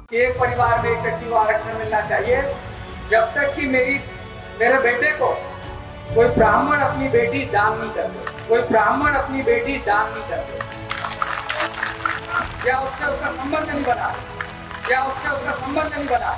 एक परिवार में एक व्यक्ति को आरक्षण मिलना चाहिए जब तक कि मेरे बेटे को कोई ब्राह्मण अपनी बेटी दान नहीं करते, कोई ब्राह्मण अपनी बेटी दान नहीं करते, या उससे उसका संबंध नहीं बना, या उससे उसका संबंध नहीं बना,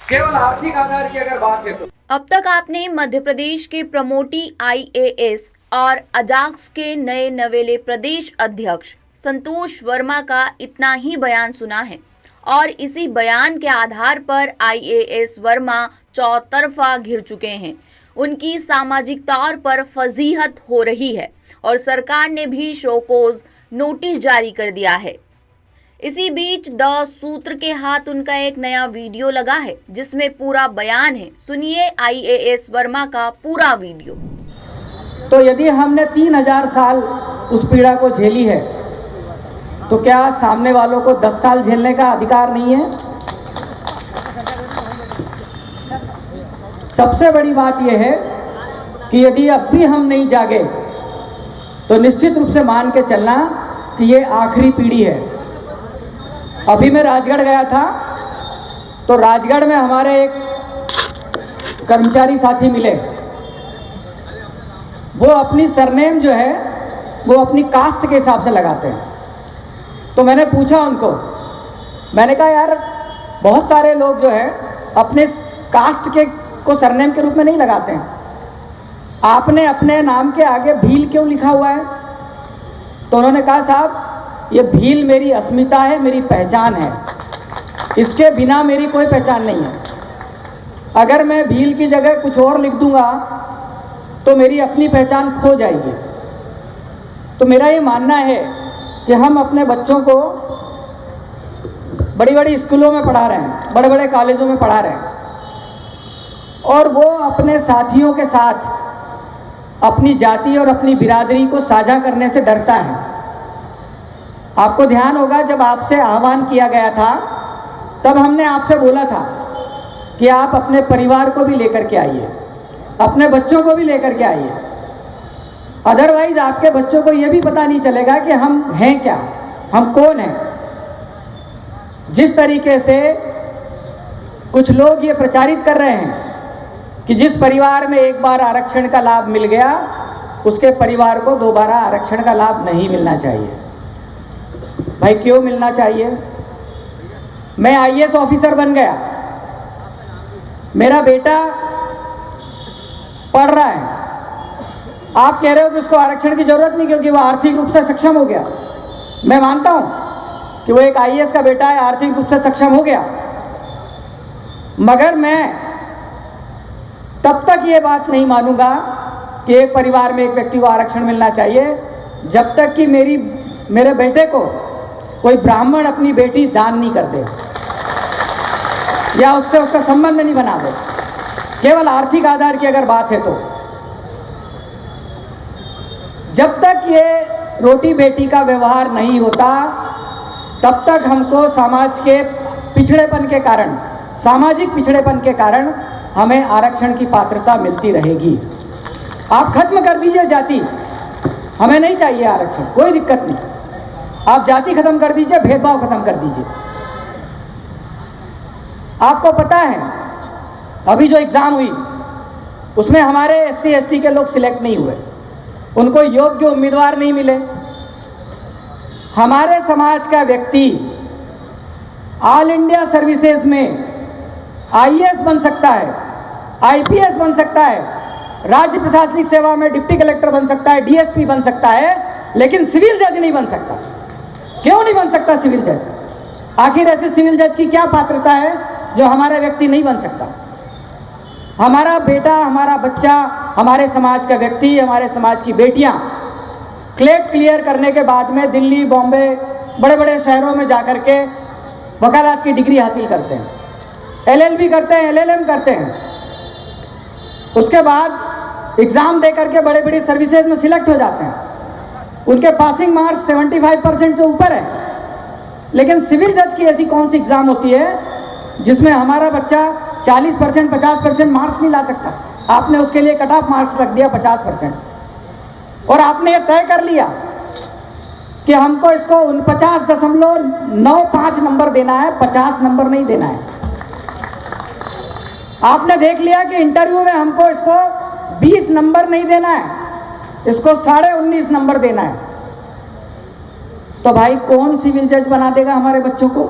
केवल आर्थिक आधार की अगर बात है तो। अब तक आपने मध्य प्रदेश के प्रमोटी IAS और अजाक्स के नए नवेले प्रदेश अध्यक्ष संतोष वर्मा का इतना ही बयान सुना है और इसी बयान के आधार पर IAS वर्मा चौतरफा घिर चुके हैं। उनकी सामाजिक तौर पर फजीहत हो रही है और सरकार ने भी शोकोज नोटिस जारी कर दिया है। इसी बीच द सूत्र के हाथ उनका एक नया वीडियो लगा है जिसमें पूरा बयान है। सुनिए IAS वर्मा का पूरा वीडियो। तो यदि हमने 3000 साल उस पीड़ा को झेली है तो क्या सामने वालों को 10 साल झेलने का अधिकार नहीं है? सबसे बड़ी बात यह है कि यदि अब भी हम नहीं जागे तो निश्चित रूप से मान के चलना कि ये आखिरी पीढ़ी है। अभी मैं राजगढ़ गया था तो राजगढ़ में हमारे एक कर्मचारी साथी मिले। वो अपनी सरनेम जो है वो अपनी कास्ट के हिसाब से लगाते हैं। तो मैंने पूछा उनको, मैंने कहा यार बहुत सारे लोग जो है अपने कास्ट के को सरनेम के रूप में नहीं लगाते हैं, आपने अपने नाम के आगे भील क्यों लिखा हुआ है? तो उन्होंने कहा साहब ये भील मेरी अस्मिता है, मेरी पहचान है, इसके बिना मेरी कोई पहचान नहीं है। अगर मैं भील की जगह कुछ और लिख दूंगा तो मेरी अपनी पहचान खो जाएगी। तो मेरा ये मानना है कि हम अपने बच्चों को बड़ी बड़ी स्कूलों में पढ़ा रहे हैं, बड़े बड़े कॉलेजों में पढ़ा रहे हैं और वो अपने साथियों के साथ अपनी जाति और अपनी बिरादरी को साझा करने से डरता है। आपको ध्यान होगा जब आपसे आह्वान किया गया था तब हमने आपसे बोला था कि आप अपने परिवार को भी लेकर के आइए, अपने बच्चों को भी लेकर के आइए। अदरवाइज आपके बच्चों को यह भी पता नहीं चलेगा कि हम हैं क्या, हम कौन हैं। जिस तरीके से कुछ लोग ये प्रचारित कर रहे हैं कि जिस परिवार में एक बार आरक्षण का लाभ मिल गया उसके परिवार को दोबारा आरक्षण का लाभ नहीं मिलना चाहिए। भाई क्यों मिलना चाहिए? मैं IAS ऑफिसर बन गया, मेरा बेटा पढ़ रहा है, आप कह रहे हो कि उसको आरक्षण की जरूरत नहीं क्योंकि वो आर्थिक रूप से सक्षम हो गया। मैं मानता हूं कि वो एक IAS का बेटा है, आर्थिक रूप से सक्षम हो गया, मगर मैं तब तक ये बात नहीं मानूंगा कि एक परिवार में एक व्यक्ति को आरक्षण मिलना चाहिए जब तक कि मेरे बेटे को कोई ब्राह्मण अपनी बेटी दान नहीं कर दे या उससे उसका संबंध नहीं बना दे, केवल आर्थिक आधार की अगर बात है तो। जब तक ये रोटी बेटी का व्यवहार नहीं होता तब तक हमको समाज के पिछड़ेपन के कारण, सामाजिक पिछड़ेपन के कारण हमें आरक्षण की पात्रता मिलती रहेगी। आप खत्म कर दीजिए जाति, हमें नहीं चाहिए आरक्षण, कोई दिक्कत नहीं। आप जाति खत्म कर दीजिए, भेदभाव खत्म कर दीजिए। आपको पता है अभी जो एग्जाम हुई उसमें हमारे SC ST के लोग सिलेक्ट नहीं हुए, उनको योग्य उम्मीदवार नहीं मिले। हमारे समाज का व्यक्ति ऑल इंडिया सर्विसेज में IAS बन सकता है, IPS बन सकता है, राज्य प्रशासनिक सेवा में डिप्टी कलेक्टर बन सकता है, DSP बन सकता है, लेकिन सिविल जज नहीं बन सकता। क्यों नहीं बन सकता सिविल जज? आखिर ऐसे सिविल जज की क्या पात्रता है जो हमारा व्यक्ति नहीं बन सकता? हमारा बेटा, हमारा बच्चा, हमारे समाज का व्यक्ति, हमारे समाज की बेटियां क्लेट क्लियर करने के बाद में दिल्ली, बॉम्बे, बड़े बड़े शहरों में जाकर के वकालत की डिग्री हासिल करते हैं, LLB करते हैं, LLM करते हैं, उसके बाद एग्ज़ाम दे करके बड़े बड़ी सर्विसेज में सिलेक्ट हो जाते हैं। उनके पासिंग मार्क्स 75% से ऊपर है। लेकिन सिविल जज की ऐसी कौन सी एग्ज़ाम होती है जिसमें हमारा बच्चा 40%, 50% मार्क्स नहीं ला सकता? आपने उसके लिए कट ऑफ मार्क्स रख दिया 50% और आपने ये तय कर लिया कि हमको इसको 49.95 नंबर देना है, 50 नंबर नहीं देना है। आपने देख लिया कि इंटरव्यू में हमको इसको 20 नंबर नहीं देना है, इसको 19.5 नंबर देना है। तो भाई कौन सिविल जज बना देगा हमारे बच्चों को?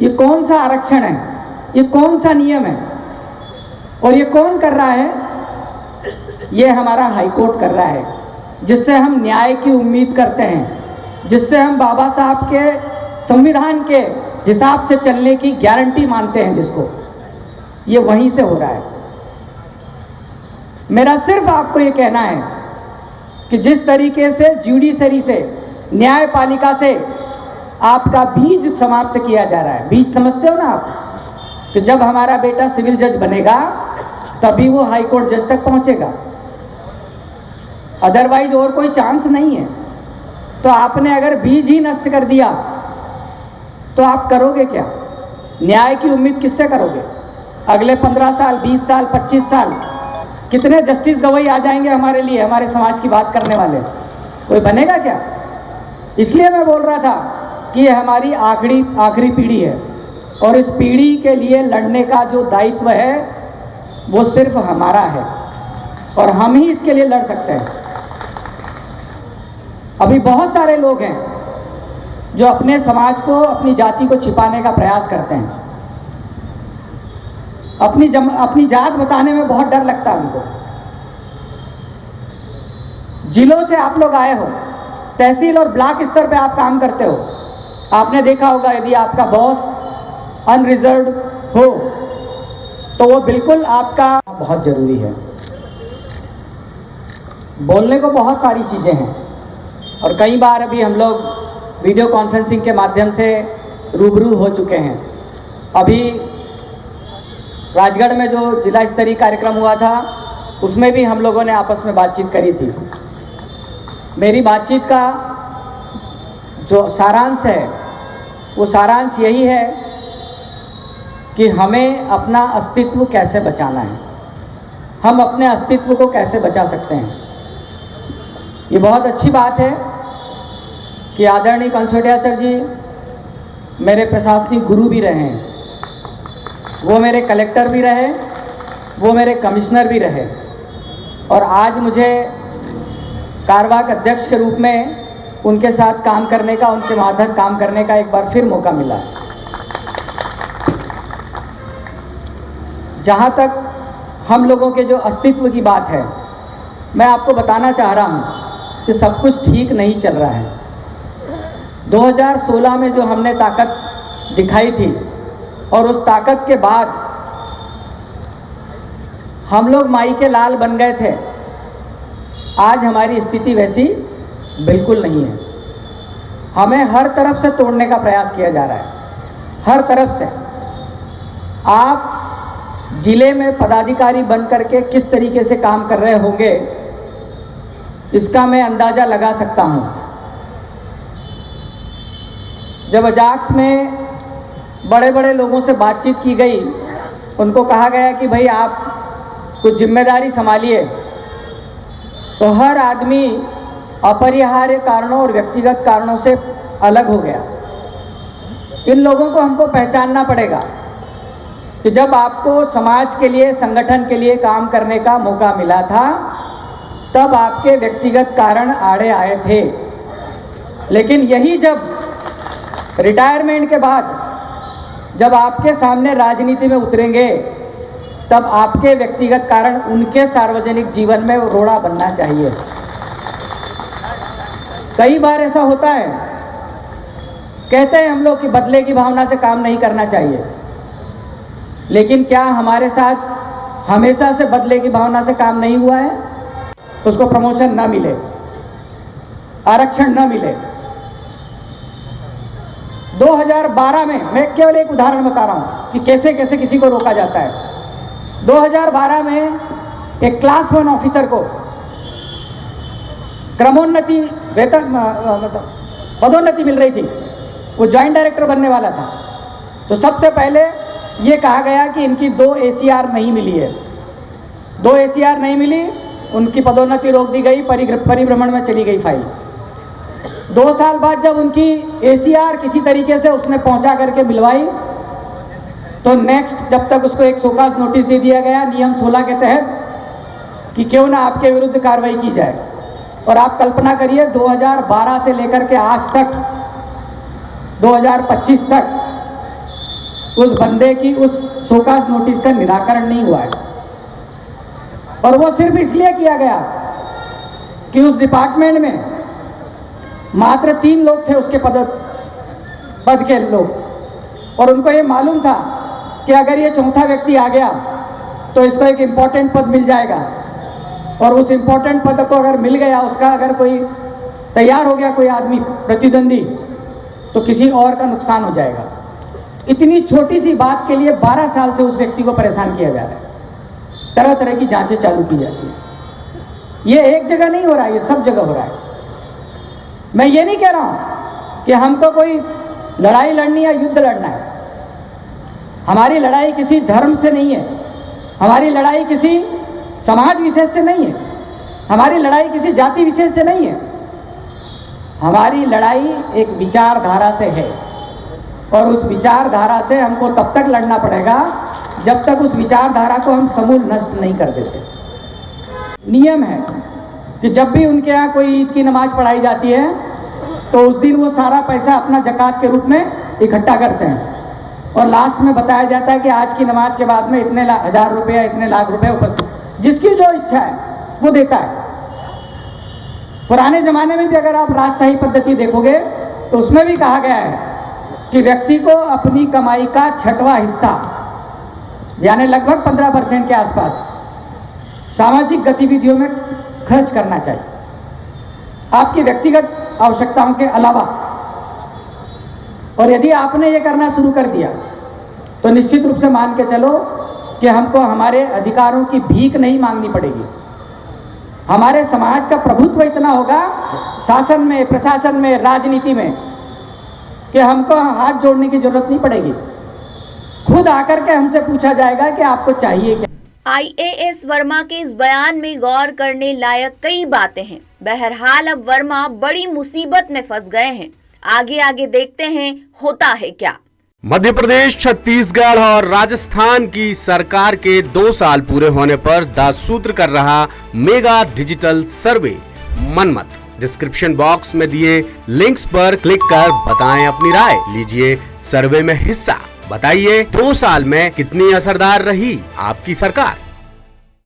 ये कौन सा आरक्षण है? ये कौन सा नियम है? और ये कौन कर रहा है? ये हमारा हाई कोर्ट कर रहा है, जिससे हम न्याय की उम्मीद करते हैं, जिससे हम बाबा साहब के संविधान के हिसाब से चलने की गारंटी मानते हैं जिसको, ये वहीं से हो रहा है। मेरा सिर्फ आपको ये कहना है कि जिस तरीके से जुडिशरी से, न्यायपालिका से आपका बीज समाप्त किया जा रहा है, बीज समझते हो ना आप, कि जब हमारा बेटा सिविल जज बनेगा तभी वो हाई कोर्ट जज तक पहुंचेगा, अदरवाइज और कोई चांस नहीं है। तो आपने अगर बीज ही नष्ट कर दिया तो आप करोगे क्या? न्याय की उम्मीद किससे करोगे? अगले 15 साल, 20 साल, 25 साल कितने जस्टिस गवई आ जाएंगे हमारे लिए, हमारे समाज की बात करने वाले? कोई बनेगा क्या? इसलिए मैं बोल रहा था कि ये हमारी आखिरी पीढ़ी है, और इस पीढ़ी के लिए लड़ने का जो दायित्व है वो सिर्फ हमारा है, और हम ही इसके लिए लड़ सकते हैं। अभी बहुत सारे लोग हैं जो अपने समाज को, अपनी जाति को छिपाने का प्रयास करते हैं। अपनी जात बताने में बहुत डर लगता है उनको। जिलों से आप लोग आए हो, तहसील और ब्लॉक स्तर पे आप काम करते हो, आपने देखा होगा यदि आपका बॉस अनरिजर्व्ड हो तो वो बिल्कुल आपका बहुत ज़रूरी है। बोलने को बहुत सारी चीज़ें हैं, और कई बार अभी हम लोग वीडियो कॉन्फ्रेंसिंग के माध्यम से रूबरू हो चुके हैं। अभी राजगढ़ में जो जिला स्तरीय कार्यक्रम हुआ था उसमें भी हम लोगों ने आपस में बातचीत करी थी। मेरी बातचीत का जो सारांश है वो सारांश यही है कि हमें अपना अस्तित्व कैसे बचाना है, हम अपने अस्तित्व को कैसे बचा सकते हैं। ये बहुत अच्छी बात है कि आदरणीय कंसोटिया सर जी मेरे प्रशासनिक गुरु भी रहे हैं, वो मेरे कलेक्टर भी रहे, वो मेरे कमिश्नर भी रहे, और आज मुझे कार्यवाहक अध्यक्ष के रूप में उनके साथ काम करने का, उनके माध्यम काम करने का एक बार फिर मौका मिला। जहाँ तक हम लोगों के जो अस्तित्व की बात है, मैं आपको बताना चाह रहा हूँ कि सब कुछ ठीक नहीं चल रहा है। 2016 में जो हमने ताकत दिखाई थी, और उस ताकत के बाद हम लोग माई के लाल बन गए थे, आज हमारी स्थिति वैसी बिल्कुल नहीं है। हमें हर तरफ से तोड़ने का प्रयास किया जा रहा है, हर तरफ से। आप जिले में पदाधिकारी बन करके किस तरीके से काम कर रहे होंगे इसका मैं अंदाज़ा लगा सकता हूँ। जब अजाक्स में बड़े बड़े लोगों से बातचीत की गई, उनको कहा गया कि भाई आप कुछ जिम्मेदारी संभालिए, तो हर आदमी अपरिहार्य कारणों और व्यक्तिगत कारणों से अलग हो गया। इन लोगों को हमको पहचानना पड़ेगा कि जब आपको समाज के लिए, संगठन के लिए काम करने का मौका मिला था तब आपके व्यक्तिगत कारण आड़े आए थे, लेकिन यही जब रिटायरमेंट के बाद जब आपके सामने राजनीति में उतरेंगे तब आपके व्यक्तिगत कारण उनके सार्वजनिक जीवन में रोड़ा बनना चाहिए। कई बार ऐसा होता है, कहते हैं हम लोग कि बदले की भावना से काम नहीं करना चाहिए, लेकिन क्या हमारे साथ हमेशा से बदले की भावना से काम नहीं हुआ है? उसको प्रमोशन ना मिले, आरक्षण ना मिले। 2012 में, मैं केवल एक उदाहरण बता रहा हूँ कि कैसे कैसे किसी को रोका जाता है। 2012 में एक क्लास 1 ऑफिसर को क्रमोन्नति, वेतन मतलब पदोन्नति मिल रही थी, वो जॉइंट डायरेक्टर बनने वाला था। तो सबसे पहले ये कहा गया कि इनकी 2 ACR नहीं मिली है, 2 ACR नहीं मिली, उनकी पदोन्नति रोक दी गई, परिभ्रमण में चली गई फाइल। 2 साल बाद जब उनकी ACR किसी तरीके से उसने पहुंचा करके मिलवाई, तो नेक्स्ट जब तक उसको एक शोकाज नोटिस दे दिया गया नियम 16 के तहत कि क्यों ना आपके विरुद्ध कार्रवाई की जाए। और आप कल्पना करिए 2012 से लेकर के आज तक 2025 तक उस बंदे की उस शोकाज नोटिस का निराकरण नहीं हुआ है। और वो सिर्फ इसलिए किया गया कि उस डिपार्टमेंट में मात्र 3 लोग थे उसके पद के लोग, और उनको ये मालूम था कि अगर ये चौथा व्यक्ति आ गया तो इसको एक इम्पॉर्टेंट पद मिल जाएगा, और उस इम्पॉर्टेंट पद को अगर मिल गया, उसका अगर कोई तैयार हो गया कोई आदमी प्रतिद्वंदी, तो किसी और का नुकसान हो जाएगा। इतनी छोटी सी बात के लिए 12 साल से उस व्यक्ति को परेशान किया जा रहा है, तरह तरह की जांचें चालू की जाती है। ये एक जगह नहीं हो रहा है, ये सब जगह हो रहा है। मैं ये नहीं कह रहा हूं कि हमको कोई लड़ाई लड़नी या युद्ध लड़ना है। हमारी लड़ाई किसी धर्म से नहीं है, हमारी लड़ाई किसी समाज विशेष से नहीं है, हमारी लड़ाई किसी जाति विशेष से नहीं है। हमारी लड़ाई एक विचारधारा से है, और उस विचारधारा से हमको तब तक लड़ना पड़ेगा जब तक उस विचारधारा को हम समूल नष्ट नहीं कर देते। नियम है कि जब भी उनके यहाँ कोई ईद की नमाज पढ़ाई जाती है तो उस दिन वो सारा पैसा अपना ज़कात के रूप में इकट्ठा करते हैं, और लास्ट में बताया जाता है कि आज की नमाज के बाद में इतने हज़ार रुपये, इतने लाख रुपए उपस्थित, जिसकी जो इच्छा है वो देता है। पुराने ज़माने में भी अगर आप राजशाही पद्धति देखोगे तो उसमें भी कहा गया है कि व्यक्ति को अपनी कमाई का 6वां हिस्सा, यानी लगभग 15% के आसपास सामाजिक गतिविधियों में खर्च करना चाहिए, आपकी व्यक्तिगत आवश्यकताओं के अलावा। और यदि आपने ये करना शुरू कर दिया तो निश्चित रूप से मान के चलो कि हमको हमारे अधिकारों की भीख नहीं मांगनी पड़ेगी। हमारे समाज का प्रभुत्व इतना होगा शासन में, प्रशासन में, राजनीति में, कि हमको हाथ जोड़ने की जरूरत नहीं पड़ेगी। खुद आकर के हमसे पूछा जाएगा कि आपको चाहिए क्या। IAS वर्मा के इस बयान में गौर करने लायक कई बातें हैं। बहरहाल अब वर्मा बड़ी मुसीबत में फंस गए हैं। आगे आगे देखते हैं होता है क्या। मध्य प्रदेश, छत्तीसगढ़ और राजस्थान की सरकार के 2 साल पूरे होने पर दासूत्र कर रहा mega digital survey Manmath. Description box में दिए लिंक्स पर क्लिक कर बताएं अपनी राय। लीजिए सर्वे में हिस्सा। बताइए 2 साल में कितनी असरदार रही आपकी सरकार।